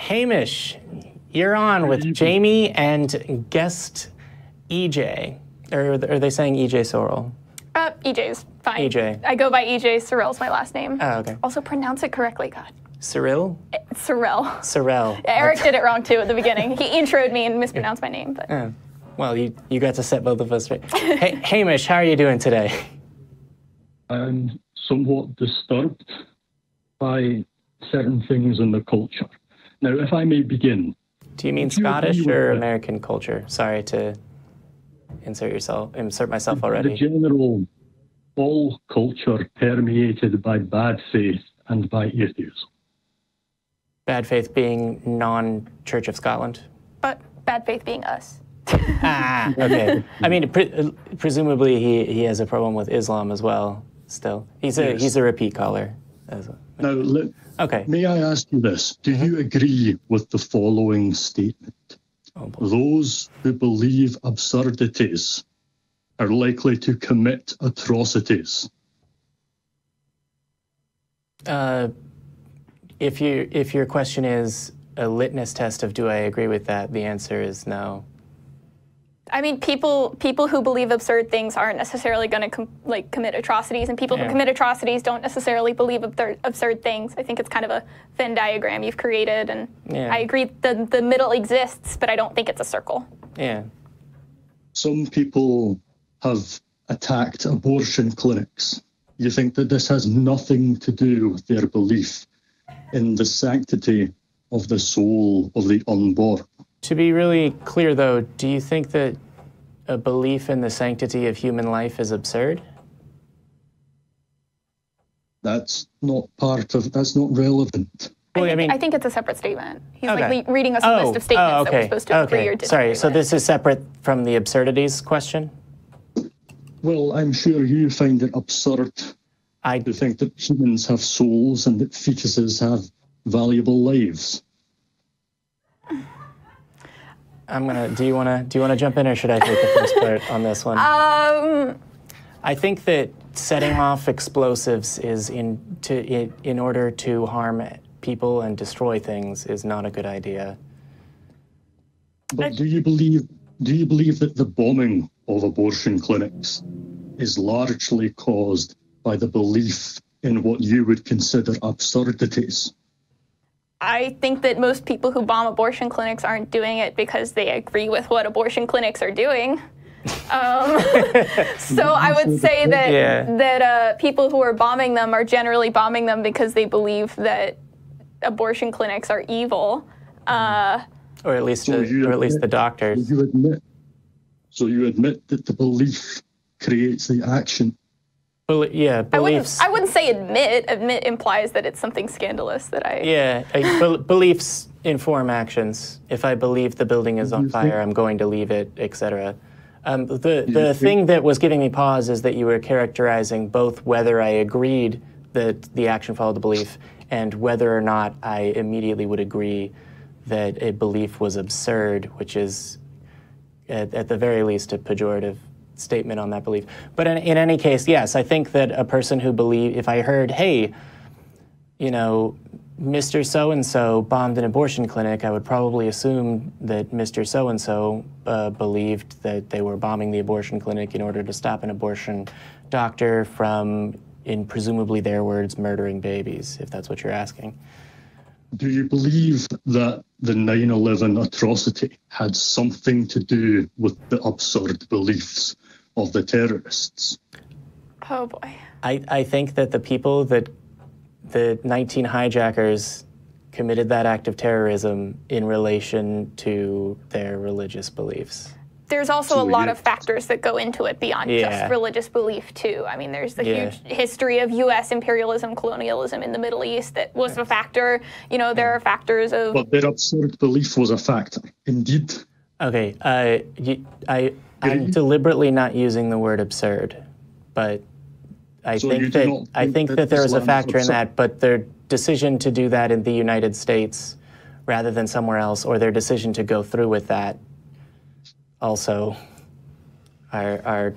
Hamish, you're on with Jamie and guest EJ. Or are they saying EJ Sorrell? EJ's fine. EJ. I go by EJ. Sorrell's my last name. Oh, okay. Also pronounce it correctly, God. Cyril? Sorrell. Sorrell. Eric did it wrong too at the beginning. He introed me and mispronounced my name. But. Well, you got to set both of us straight. Hey, Hamish, how are you doing today? I'm somewhat disturbed by certain things in the culture. Now, if I may begin. Do you mean Scottish or American culture? Sorry to insert myself already. The general, all culture permeated by bad faith and by atheism. Bad faith being non-Church of Scotland? But bad faith being us. Okay. I mean, presumably he has a problem with Islam as well, still. He's a repeat caller. Now, may I ask you this? Do you agree with the following statement? Those who believe absurdities are likely to commit atrocities. If your question is a litmus test of do I agree with that, the answer is no. I mean, people who believe absurd things aren't necessarily going to commit atrocities, and people who commit atrocities don't necessarily believe absurd things. I think it's kind of a Venn diagram you've created, and I agree the middle exists, but I don't think it's a circle. Yeah. Some people have attacked abortion clinics. You think that this has nothing to do with their belief in the sanctity of the soul of the unborn? To be really clear, though, do you think that a belief in the sanctity of human life is absurd? That's not relevant. I think it's a separate statement. He's reading us a list of statements that we're supposed to agree or disagree Sorry, with. so this is separate from the absurdities question? Well, I'm sure you find it absurd to think that humans have souls and that fetuses have valuable lives. Do you want to jump in, or should I take the first part on this one? I think that setting off explosives is in order to harm people and destroy things is not a good idea. But do you believe that the bombing of abortion clinics is largely caused by the belief in what you would consider absurdities? I think that most people who bomb abortion clinics aren't doing it because they agree with what abortion clinics are doing. So I would say that people who are bombing them are generally bombing them because they believe that abortion clinics are evil. Or at least the doctors. So you admit that the belief creates the action. Beliefs. I wouldn't say admit. Admit implies that it's something scandalous that I... Beliefs inform actions. If I believe the building is on fire, I'm going to leave it, etc. The thing that was giving me pause is that you were characterizing both whether I agreed that the action followed the belief and whether or not I immediately would agree that a belief was absurd, which is, at the very least, a pejorative statement on that belief. But in any case, yes, I think that a person who if I heard, hey, Mr. So-and-so bombed an abortion clinic, I would probably assume that Mr. So-and-so believed that they were bombing the abortion clinic in order to stop an abortion doctor from, in presumably their words, murdering babies, if that's what you're asking. Do you believe that the 9/11 atrocity had something to do with the absurd beliefs of the terrorists? Oh, boy. I think that the people that the 19 hijackers committed that act of terrorism in relation to their religious beliefs. There's also a lot of factors that go into it beyond just religious belief, too. I mean, there's the huge history of U.S. imperialism, colonialism in the Middle East that was a factor. There are factors of... But their absurd belief was a factor, indeed. Okay, I'm deliberately not using the word absurd, but I think that there is a factor in that, but their decision to do that in the United States rather than somewhere else, or their decision to go through with that also are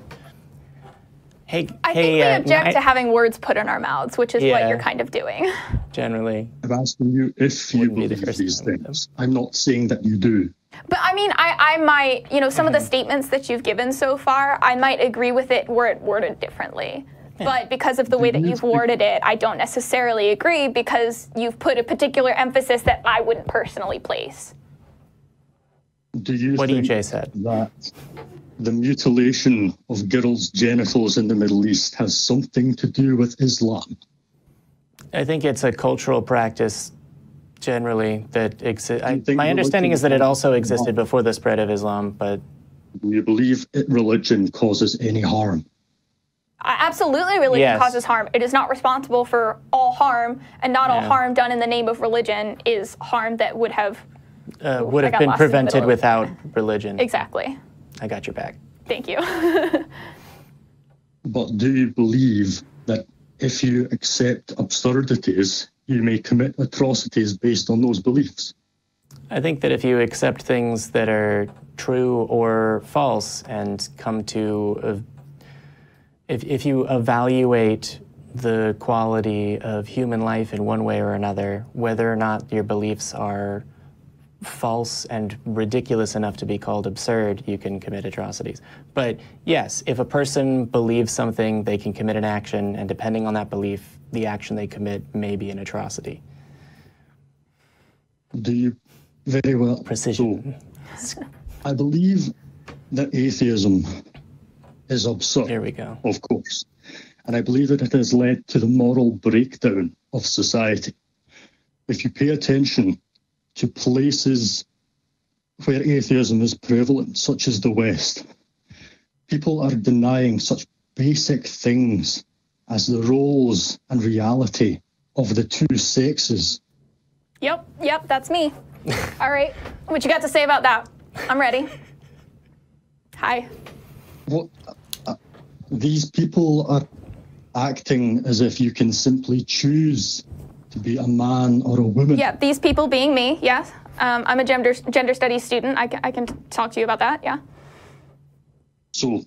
I think we object to having words put in our mouths, which is what you're kind of doing. generally. I'm asking you if you believe these things. I'm not saying that you do. But I mean, I might, some of the statements that you've given so far, I might agree with it were it worded differently. Yeah. But because of the way that you've worded it, I don't necessarily agree because you've put a particular emphasis that I wouldn't personally place. Do you what think EJ said? That the mutilation of girls' genitals in the Middle East has something to do with Islam? I think it's a cultural practice generally that exists. My understanding is that it also existed before the spread of Islam, but... Do you believe religion causes any harm? Absolutely, religion causes harm. It is not responsible for all harm, and not all harm done in the name of religion is harm that would have been prevented without religion. Exactly. I got your back. Thank you. But do you believe that if you accept absurdities, you may commit atrocities based on those beliefs? I think that if you accept things that are true or false and come to... If you evaluate the quality of human life in one way or another, whether or not your beliefs are false and ridiculous enough to be called absurd, you can commit atrocities. But yes, if a person believes something, they can commit an action, and depending on that belief, the action they commit may be an atrocity. Do you very well... Precision. So, I believe that atheism is absurd. Here we go. Of course. And I believe that it has led to the moral breakdown of society. If you pay attention to places where atheism is prevalent, such as the West, people are denying such basic things as the roles and reality of the two sexes. Yep, that's me. All right, what you got to say about that? I'm ready. Hi. What? These people are acting as if you can simply choose to be a man or a woman. Yeah, these people being me, yes. I'm a gender studies student. I can talk to you about that, yeah. So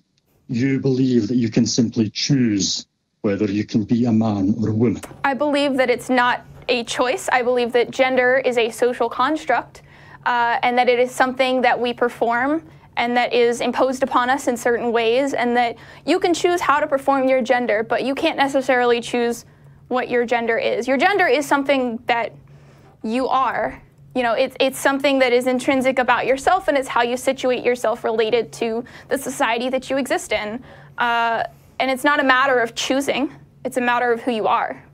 you believe that you can simply choose whether you can be a man or a woman? I believe that it's not a choice. I believe that gender is a social construct and that it is something that we perform and that is imposed upon us in certain ways, and that you can choose how to perform your gender, but you can't necessarily choose what your gender is. Your gender is something that you are. It's something that is intrinsic about yourself, and it's how you situate yourself related to the society that you exist in. And it's not a matter of choosing, it's a matter of who you are.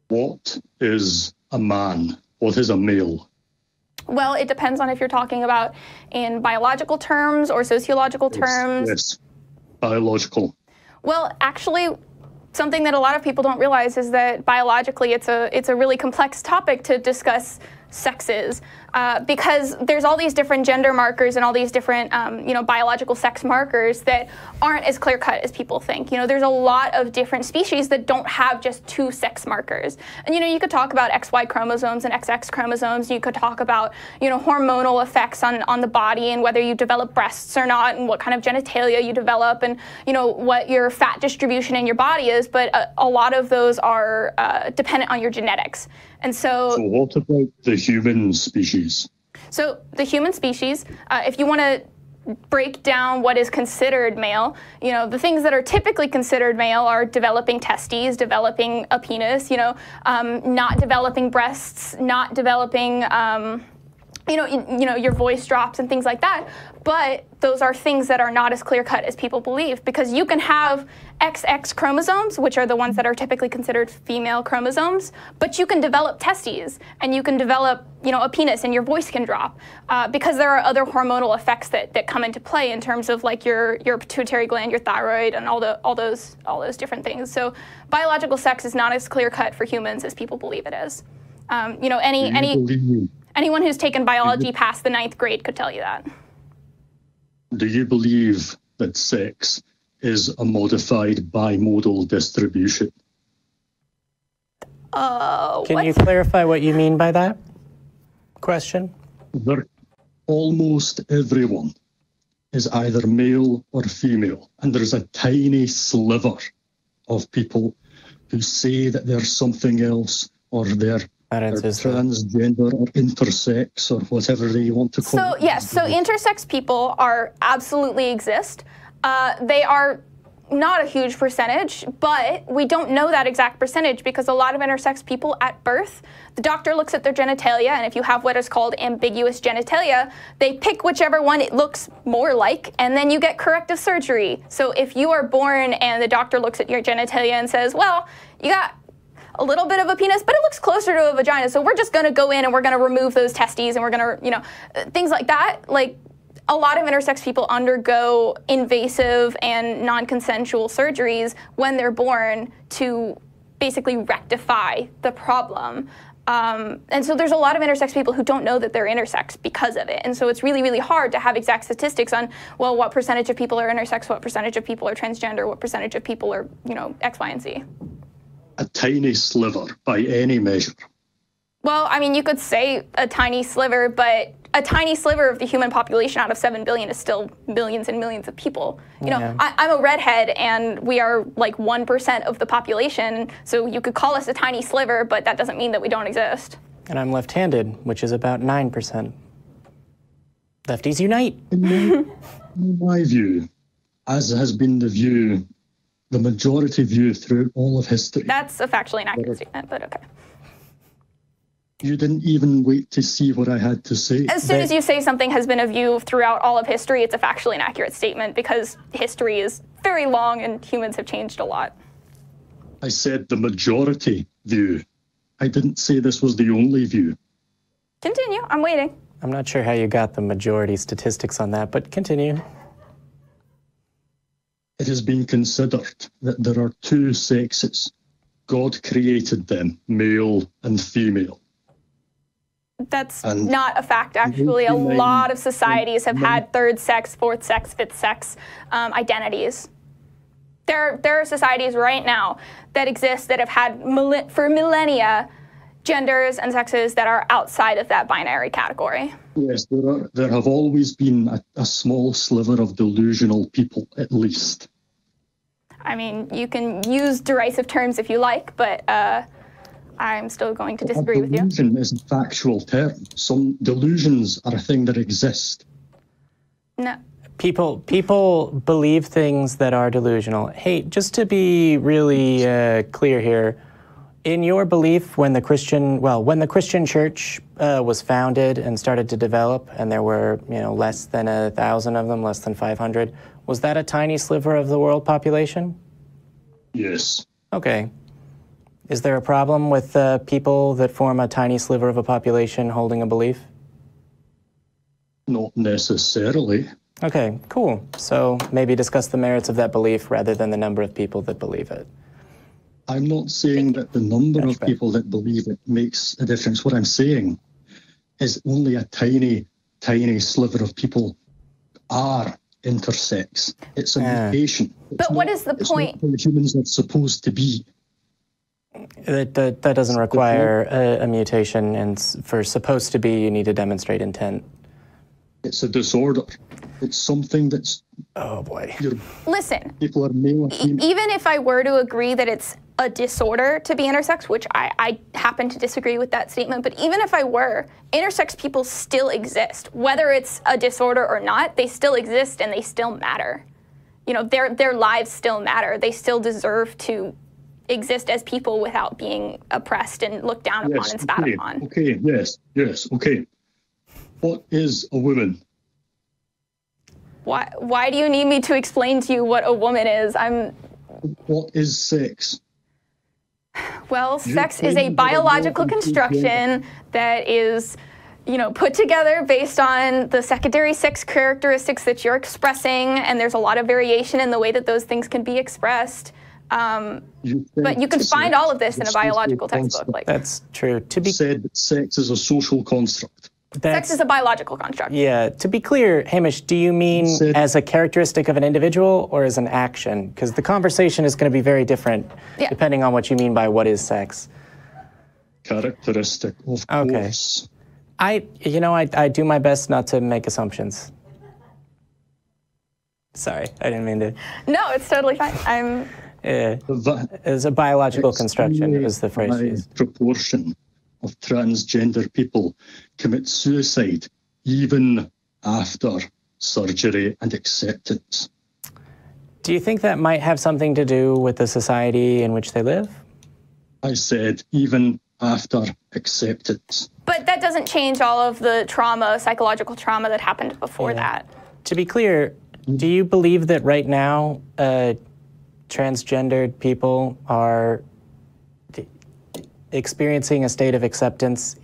What is a man? What is a male? Well, it depends on if you're talking about in biological terms or sociological terms. Yes, biological. Well, actually, something that a lot of people don't realize is that biologically it's a really complex topic to discuss sexes because there's all these different gender markers and all these different biological sex markers that aren't as clear-cut as people think. There's a lot of different species that don't have just two sex markers. And you could talk about XY chromosomes and XX chromosomes. You could talk about hormonal effects on the body and whether you develop breasts or not, and what kind of genitalia you develop, and what your fat distribution in your body is. But a lot of those are dependent on your genetics. And so what about the human species? So the human species, if you want to break down what is considered male, the things that are typically considered male are developing testes, developing a penis, not developing breasts, not developing, your voice drops and things like that. But those are things that are not as clear-cut as people believe, because you can have XX chromosomes, which are the ones that are typically considered female chromosomes, but you can develop testes, and you can develop, a penis, and your voice can drop, because there are other hormonal effects that come into play in terms of like your pituitary gland, your thyroid, and all those different things. So biological sex is not as clear-cut for humans as people believe it is. Anyone who's taken biology past the 9th grade could tell you that. Do you believe that sex is a modified bimodal distribution? Can you clarify what you mean by that question? Almost everyone is either male or female, and there's a tiny sliver of people who say that they're something else, or they're transgender or intersex or whatever they want to call it. So yes, so intersex people are absolutely exist. They are not a huge percentage, but we don't know that exact percentage because a lot of intersex people at birth, the doctor looks at their genitalia, and if you have what is called ambiguous genitalia, they pick whichever one it looks more like, and then you get corrective surgery. So if you are born and the doctor looks at your genitalia and says, well, you got a little bit of a penis, but it looks closer to a vagina, so we're just gonna go in and we're gonna remove those testes and we're gonna, you know, things like that. Like, a lot of intersex people undergo invasive and non-consensual surgeries when they're born to basically rectify the problem. And so there's a lot of intersex people who don't know that they're intersex because of it. And so it's really, really hard to have exact statistics on, well, what percentage of people are intersex, what percentage of people are transgender, what percentage of people are, you know, X, Y, and Z. A tiny sliver by any measure. Well, I mean, you could say a tiny sliver, but a tiny sliver of the human population out of 7 billion is still millions and millions of people. You know, I'm a redhead, and we are like 1% of the population, so you could call us a tiny sliver, but that doesn't mean that we don't exist. And I'm left-handed, which is about 9%. Lefties unite! In my view, as has been the view, the majority view throughout all of history. That's a factually inaccurate statement, but okay. You didn't even wait to see what I had to say. As soon as you say something has been a view throughout all of history, it's a factually inaccurate statement because history is very long and humans have changed a lot. I said the majority view. I didn't say this was the only view. Continue. I'm waiting. I'm not sure how you got the majority statistics on that, but continue. It has been considered that there are two sexes. God created them, male and female. That's not a fact, actually. A lot of societies have had third sex, fourth sex, fifth sex identities. There are societies right now that exist that have had, for millennia, genders and sexes that are outside of that binary category. Yes, there have always been a small sliver of delusional people, at least. I mean, you can use derisive terms if you like, but I'm still going to disagree with you. Delusion is a factual term. Some delusions are a thing that exist. No. People believe things that are delusional. Hey, just to be really clear here, in your belief, when the Christian church was founded and started to develop, and there were, you know, less than 1,000 of them, less than 500, was that a tiny sliver of the world population? Yes. Okay. Is there a problem with people that form a tiny sliver of a population holding a belief? Not necessarily. Okay, cool. So maybe discuss the merits of that belief rather than the number of people that believe it. I'm not saying that the number of people that believe it makes a difference. What I'm saying is only a tiny, tiny sliver of people are intersex. It's a mutation. But what is the point? It's not how humans are supposed to be. That doesn't require a mutation, and for supposed to be, you need to demonstrate intent. It's a disorder. It's something that's... Oh, boy. Listen, people are male and female. Even if I were to agree that it's a disorder to be intersex, which I happen to disagree with that statement, but even if I were, intersex people still exist. Whether it's a disorder or not, they still exist and they still matter. You know, their lives still matter. They still deserve to exist as people without being oppressed and looked down upon and spat upon. Okay, yes, okay. What is a woman? Why do you need me to explain to you what a woman is? What is sex? Well, sex is a biological construction that is, you know, put together based on the secondary sex characteristics that you're expressing, and there's a lot of variation in the way that those things can be expressed. But you can find all of this in a biological textbook. Like that's true. To be said, sex is a social construct. Sex is a biological construct. Yeah. To be clear, Hamish, do you mean as a characteristic of an individual or as an action? Because the conversation is going to be very different depending on what you mean by what is sex. Characteristic, of course. I do my best not to make assumptions. Sorry, I didn't mean to. No, it's totally fine. As a biological construction is the phrase used. Proportion of transgender people commit suicide even after surgery and acceptance. Do you think that might have something to do with the society in which they live? I said even after acceptance. But that doesn't change all of the trauma, psychological trauma that happened before that. To be clear, do you believe that right now transgendered people are experiencing a state of acceptance?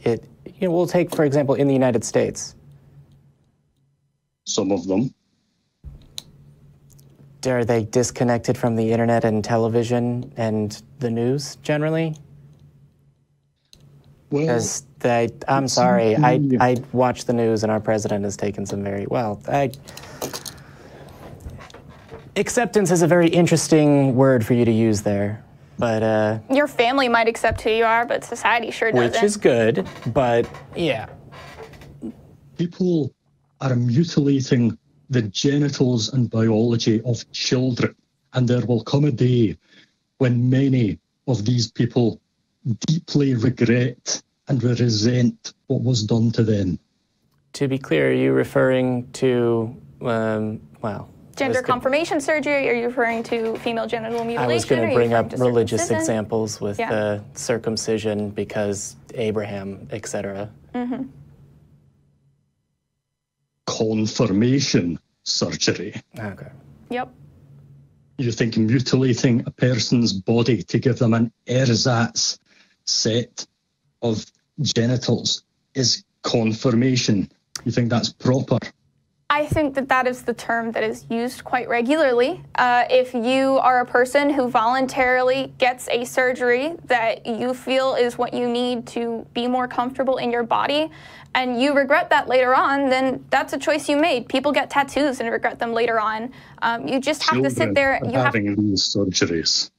We'll take, for example, in the United States. Some of them. Are they disconnected from the internet and television and the news generally? Well, I'm sorry, I watch the news and our president has taken some acceptance is a very interesting word for you to use there, but... Your family might accept who you are, but society sure doesn't. Which is good, but yeah. People are mutilating the genitals and biology of children, and there will come a day when many of these people deeply regret and resent what was done to them. To be clear, are you referring to, gender confirmation surgery? Are you referring to female genital mutilation? I was going to bring up religious examples with circumcision because Abraham, etc. Mm-hmm. Confirmation surgery. Okay. Yep. You think mutilating a person's body to give them an ersatz set of genitals is confirmation? You think that's proper? I think that that is the term that is used quite regularly. If you are a person who voluntarily gets a surgery that you feel is what you need to be more comfortable in your body, and you regret that later on, then that's a choice you made. People get tattoos and regret them later on. You just have to sit there. You having these surgeries.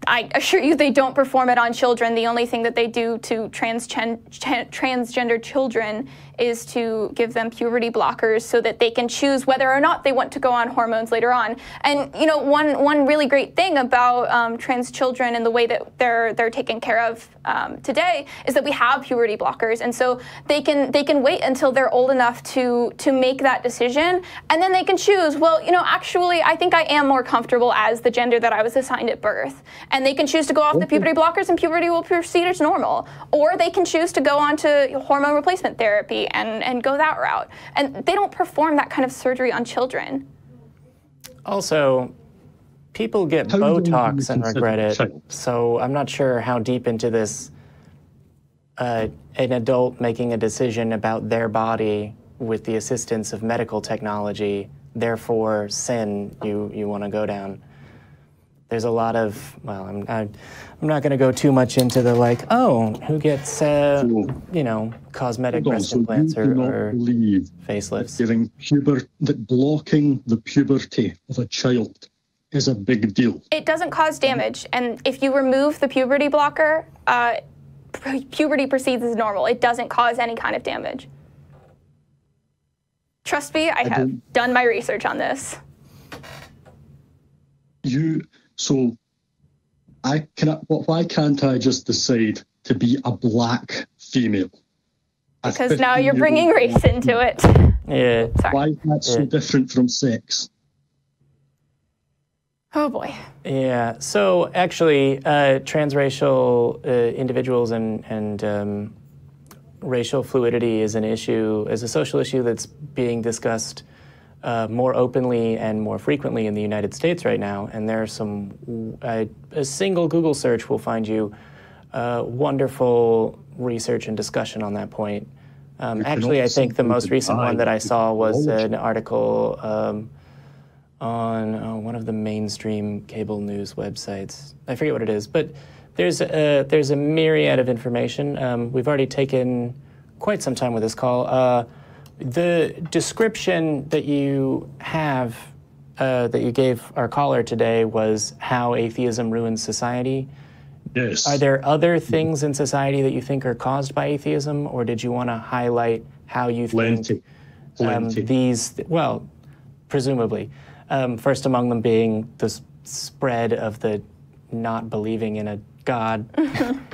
I assure you they don't perform it on children. The only thing that they do to transgender children is to give them puberty blockers so that they can choose whether or not they want to go on hormones later on. And you know, one really great thing about trans children and the way that they're taken care of today is that we have puberty blockers, and so they can wait until they're old enough to make that decision, and then they can choose. Well, you know, actually, I think I am more comfortable as the gender that I was assigned at birth, and they can choose to go off the puberty blockers, and puberty will proceed as normal, or they can choose to go on to hormone replacement therapy and go that route. And they don't perform that kind of surgery on children. Also, people get Botox and regret it, so I'm not sure how deep into this an adult making a decision about their body with the assistance of medical technology, therefore sin, you want to go down. There's a lot of, well, I'm not going to go too much into the like, oh, who gets, you know, cosmetic breast implants or facelifts. That blocking the puberty of a child is a big deal. It doesn't cause damage, and if you remove the puberty blocker, puberty proceeds as normal. It doesn't cause any kind of damage. Trust me, I have done my research on this. So, why can't I just decide to be a black female? Because now you're bringing race into it. Yeah. Sorry. Why is that so different from sex? Oh boy. Yeah. So actually, transracial individuals and racial fluidity is an issue, is a social issue that's being discussed more openly and more frequently in the United States right now, and there are some, a single Google search will find you wonderful research and discussion on that point. Actually, I think the most recent one that I saw was an article on one of the mainstream cable news websites. I forget what it is, but there's a myriad of information. We've already taken quite some time with this call. The description that you have, that you gave our caller today was how atheism ruins society. Yes. Are there other things in society that you think are caused by atheism, or did you want to highlight how you think these, well, presumably, first among them being this spread of the not believing in a God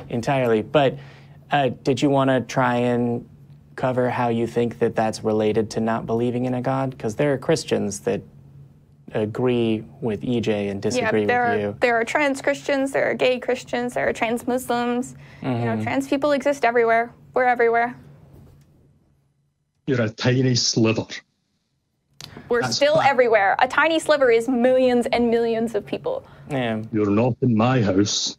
entirely. But did you want to try and cover how you think that that's related to not believing in a God? Because there are Christians that agree with EJ and disagree with you. There are trans Christians, there are gay Christians, there are trans Muslims. You know, trans people exist everywhere. We're everywhere. You're a tiny sliver. We're still everywhere. A tiny sliver is millions and millions of people. Yeah. You're not in my house.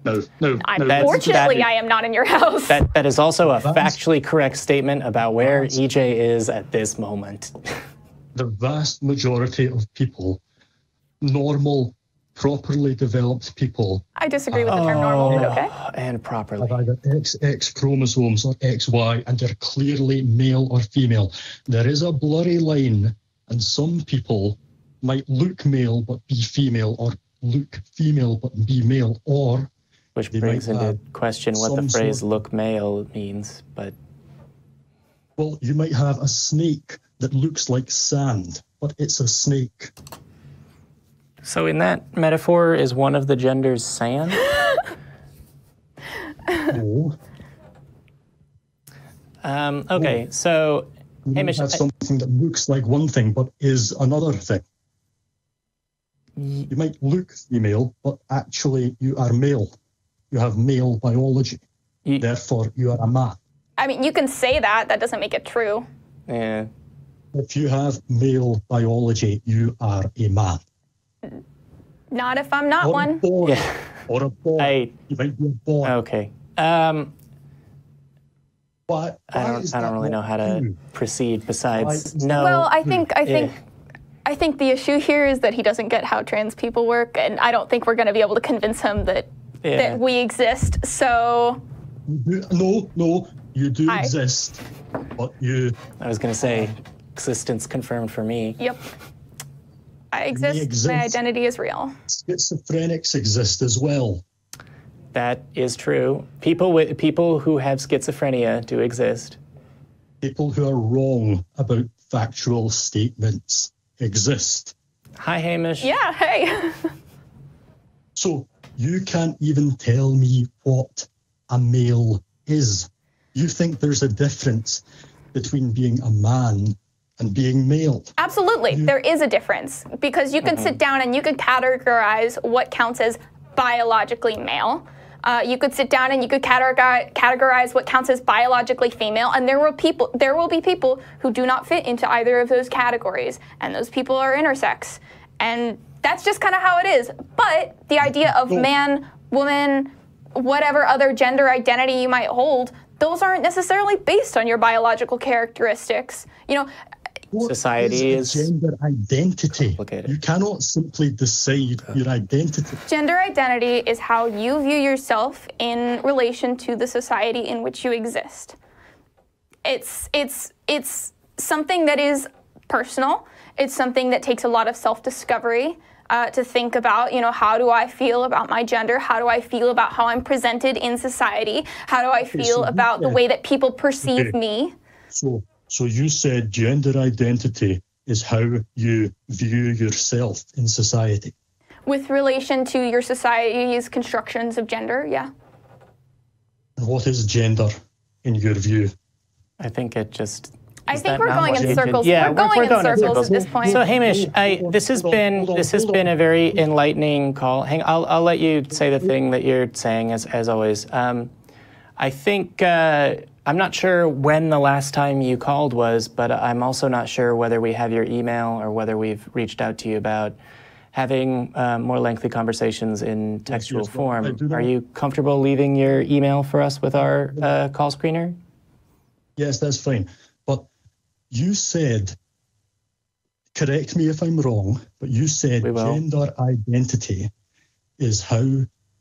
No. Unfortunately, I am not in your house. That is also a factually correct statement about where EJ is at this moment. The vast majority of people, normal, properly developed people... I disagree with the term normal, but okay. And properly. ...have either XX chromosomes or XY, and they're clearly male or female. There is a blurry line, and some people might look male but be female, or look female but be male, or... Which brings into question what the phrase look male means, but... Well, you might have a snake that looks like sand, but it's a snake. So in that metaphor, is one of the genders sand? No. Okay, so... Hamish, have something that looks like one thing, but is another thing. You might look female, but actually you are male. You have male biology. Therefore, you are a man. I mean, you can say that. That doesn't make it true. Yeah. If you have male biology, you are a man. Not if I'm not one. Or a boy. You might be a boy. Okay. But I don't really know how to proceed besides no. Well, I think the issue here is that he doesn't get how trans people work, and I don't think we're going to be able to convince him that we exist. So no, you do exist, but you. I was going to say, existence confirmed for me. Yep, I exist. My identity is real. Schizophrenics exist as well. That is true. People who have schizophrenia do exist. People who are wrong about factual statements exist. Hi, Hamish. Yeah, hey. So you can't even tell me what a male is. You think there's a difference between being a man and being male? Absolutely, there is a difference, because you can sit down and you can categorize what counts as biologically male. You could sit down and you could categorize what counts as biologically female, and there will be people who do not fit into either of those categories, and those people are intersex, and that's just kind of how it is. But the idea of man, woman, whatever other gender identity you might hold, those aren't necessarily based on your biological characteristics. You know, society is gender identity. You cannot simply decide your identity. Gender identity is how you view yourself in relation to the society in which you exist. It's something that is personal. It's something that takes a lot of self-discovery to think about, you know, how do I feel about my gender? How do I feel about how I'm presented in society? How do I feel about the way that people perceive me? So you said gender identity is how you view yourself in society. With relation to your society's constructions of gender, yeah. And what is gender in your view? I think it just... I think we're going in circles. Yeah, we're going in circles at this point. So Hamish, this has been a very enlightening call. I'll let you say the thing that you're saying as always. I think I'm not sure when the last time you called was, but I'm also not sure whether we have your email or whether we've reached out to you about having more lengthy conversations in textual form. Are you comfortable leaving your email for us with our call screener? Yes, that's fine. But you said, correct me if I'm wrong, but you said gender identity is how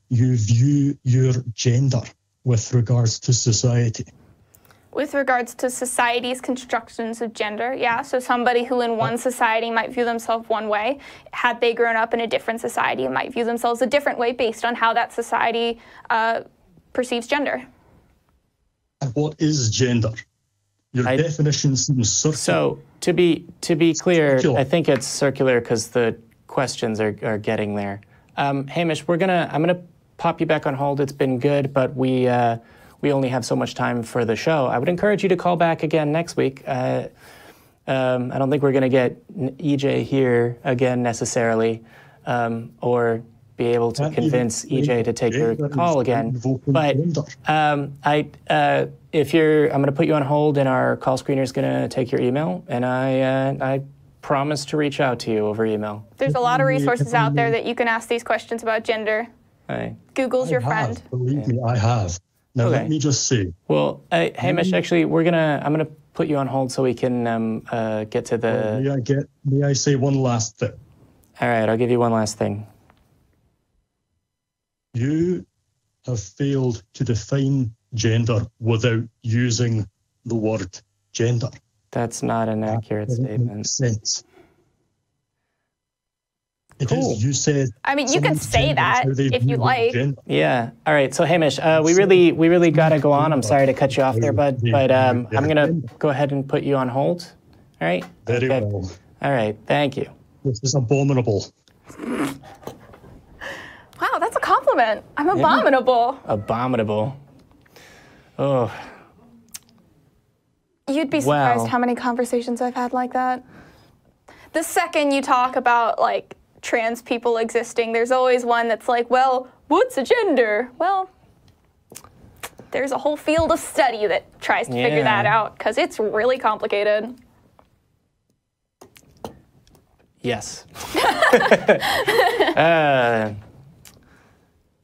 you view your gender with regards to society. With regards to society's constructions of gender, yeah. So somebody who in one society might view themselves one way, had they grown up in a different society, might view themselves a different way based on how that society perceives gender. And what is gender? Your definition seems circular. So to be clear, I think it's circular because the questions are getting there. Hamish, I'm gonna pop you back on hold. It's been good, but we only have so much time for the show. I would encourage you to call back again next week. I don't think we're gonna get EJ here again necessirly, or be able to convince EJ to take your call again. But I'm going to put you on hold, and our call screener is going to take your email, and I promise to reach out to you over email. There's a lot of resources out there that you can ask these questions about gender. Google's your friend. Believe me, I have. Now let me just say. Well, Hamish, actually, I'm gonna put you on hold so we can get to the. May I say one last thing? All right, I'll give you one last thing. You have failed to define gender without using the word gender. That's not an accurate statement. Makes sense. It is. You said. I mean, you can say that if you like. Yeah. All right. So Hamish, we really got to go on. I'm sorry to cut you off there, but I'm gonna go ahead and put you on hold. All right. Very well. All right. Thank you. This is abominable. Wow, that's a compliment. I'm abominable. Abominable. Oh. You'd be surprised how many conversations I've had like that. The second you talk about, like, trans people existing, there's always one that's like, well, what's a gender? Well, there's a whole field of study that tries to figure that out, because it's really complicated. Yes.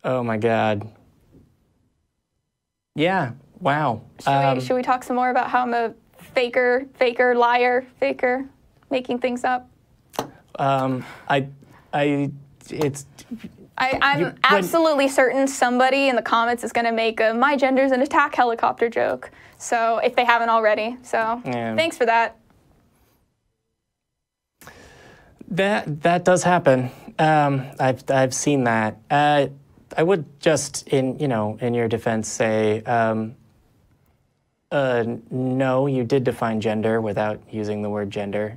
Oh my God. Yeah. Wow. Should we talk some more about how I'm a faker, liar, making things up? I'm absolutely certain somebody in the comments is going to make a "my gender's an attack helicopter" joke. So if they haven't already, thanks for that. That does happen. I've seen that. I would just, in your defense, say, no, you did define gender without using the word gender.